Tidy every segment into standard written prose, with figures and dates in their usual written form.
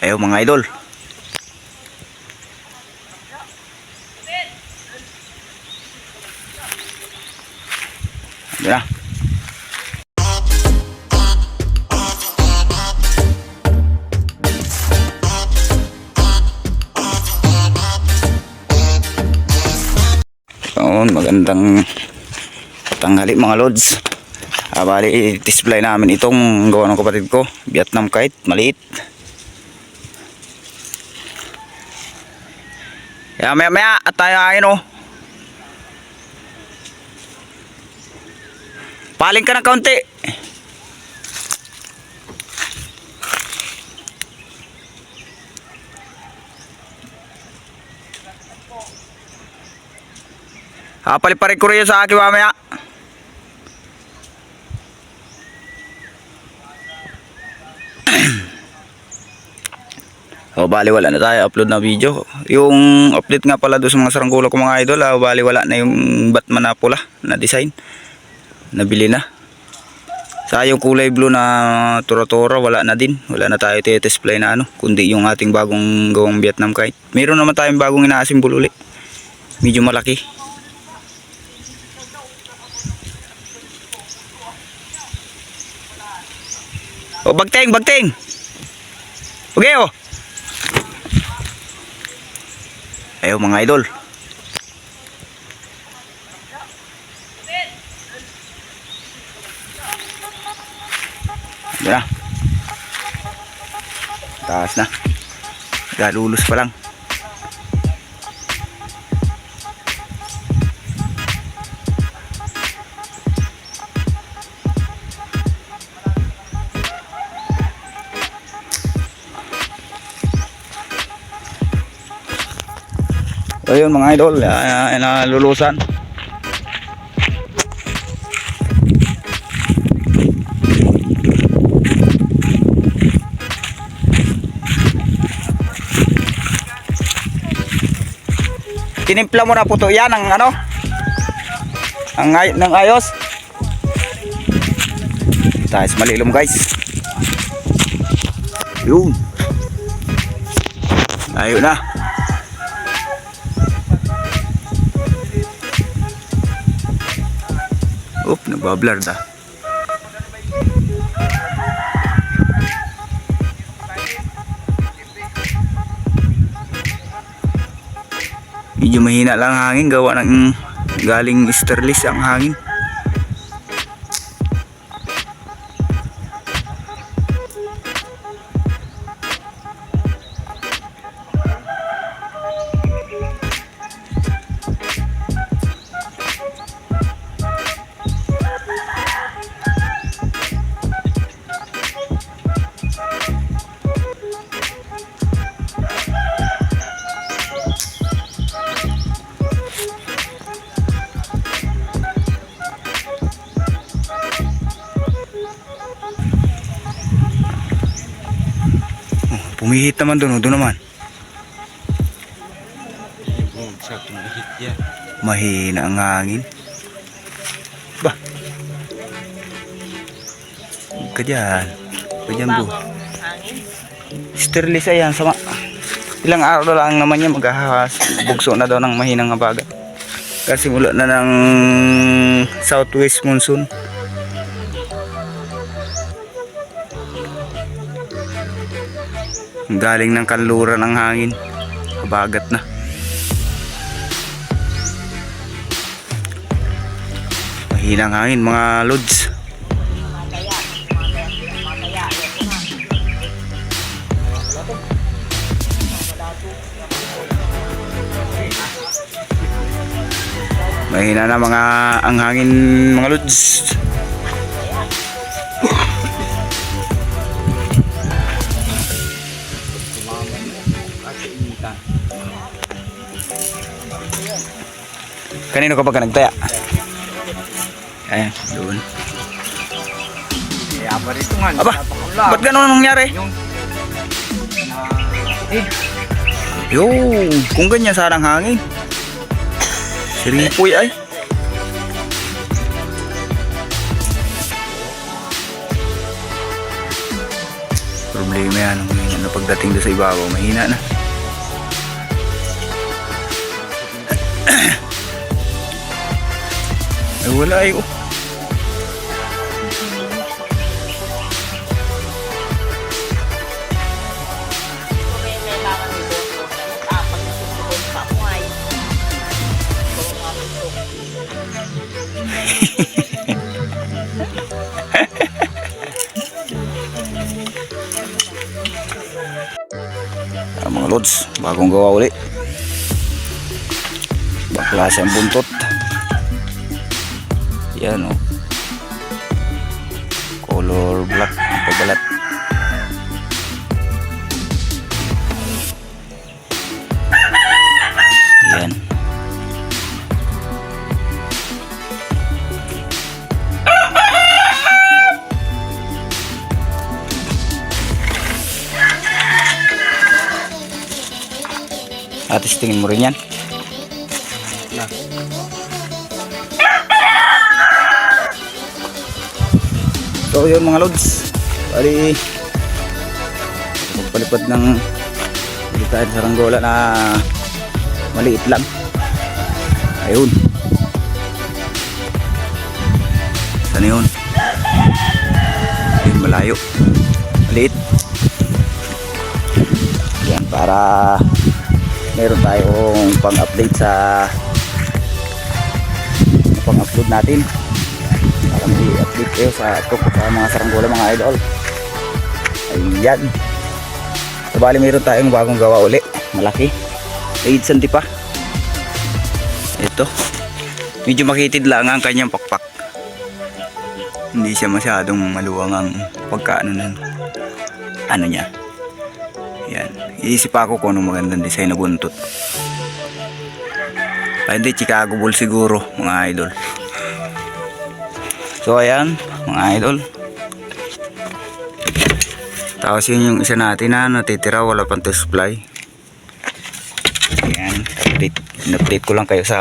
Ayaw mga idol. Ayan na. Magandang tanghali mga lods. Bali, display namin itong gawa ng kapatid ko, Vietnam kite, maliit. Maya at tayo ayun oh. Paling ka ng kaunti. Paliparin ko rin sa akin mamaya. Bali wala na tayo upload na video. Yung update nga pala doon sa mga saranggola ko mga idol. Bali wala na yung Batman na pula na design. Nabili na. Sa yung kulay blue na tura-tura wala na din. Wala na tayo display na ano. Kundi yung ating bagong gawang Vietnam kite. Meron naman tayong bagong inaasimbol uli. Medyo malaki. Bagteng. Okay oh. Ayaw mga idol. Ayan na. Taas na. Galulus pa lang. Ayun mga idol, nalulusan. Tinimpla mo na po to yan ang ano? Ng ayos. Tayo malilom guys. Yun. Ayun na. Nagbablur da. Medyo mahina lang hangin, gawa ng galing easterlies ang hangin. Pumihit naman doon naman. Mahina ang hangin. Bah. Kadyan po. Sterlis ayan sama. Ilang araw lang naman niya maghahas-bugso na daw ng mahinang habagat. Kasi mula na ng southwest monsoon. Galing ng kanluran ng hangin. Habagat na. Mahinang hangin mga lods. Mahina na ang hangin mga lods. Kanino ka ba nagtaya? Ayan, doon. Aba, ba't gano'n nangyari? Yo, kung ganyan sarang hangin. Siripoy ay. Problema yan. Ano, pagdating doon sa ibabaw, mahina na. Ay wala eh. Oh. Mga lods, bagong gawa uli. Baklase ang buntot. Yan oh. Color black ang pagbalat. Yan. Atis tingin mo rin yan. So yun mga lods, bali magpalipad ng dito tayo sa saranggola na maliit lang. Ayun, saan yun? Ayun, malayo, maliit. Yan, para meron tayong pang-update sa pang-upload natin, para may update kayo sa mga saranggola mga idol. Ayan, so bali meron tayong bagong gawa uli, malaki, 8 cm pa. Ito, medyo makitid lang ang kanyang pakpak, hindi siya masyadong maluwang ang pagkaano ng ano niya. Yan, iisip ako kung anong magandang design na buntot. Ay hindi, Chicago Bull siguro mga idol. So ayan mga idol, tapos yun yung isa natin na natitira, wala pang test fly. Ayan, update ko lang kayo sa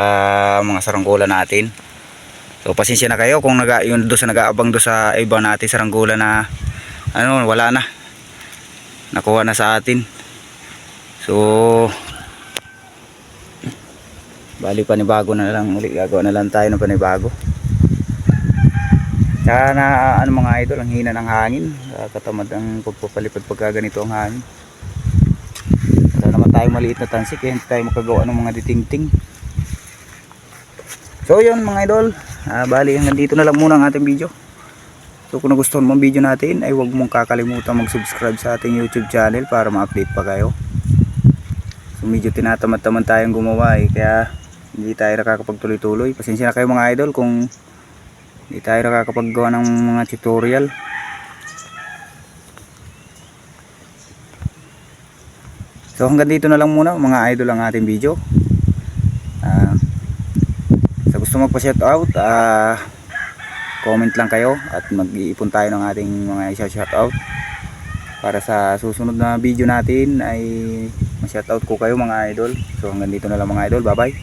mga saranggola natin. So pasensya na kayo kung yung doon sa nag-aabang doon sa iba natin saranggola na ano, wala na, nakuha na sa atin. So bali panibago na lang uli, gagawa na lang tayo ng panibago. Tsaka na ano mga idol, ang hina ng hangin, katamad ang pagpapalipad pagka ganito ang hangin. Wala naman tayo maliit na tansik, hindi tayo makagawa ng mga ditingting. So yun mga idol, bali hanggang dito na lang muna ang ating video. So kung nagustuhan mo ang video natin, ay huwag mong kakalimutan mag-subscribe sa ating YouTube channel para ma-update pa kayo. So medyo tinatamad-tamad tayong gumawa kaya hindi tayo nakakapagtuloy-tuloy. Pasensya na kayo mga idol kung hindi tayo nakakapaggawa ng mga tutorial. So hanggang dito na lang muna mga idol ang ating video. Sa gusto magpa-shoutout, comment lang kayo at mag-iipon tayo ng ating mga isa-shoutout para sa susunod na video natin ay ma-shoutout ko kayo mga idol. So hanggang dito na lang mga idol, bye bye.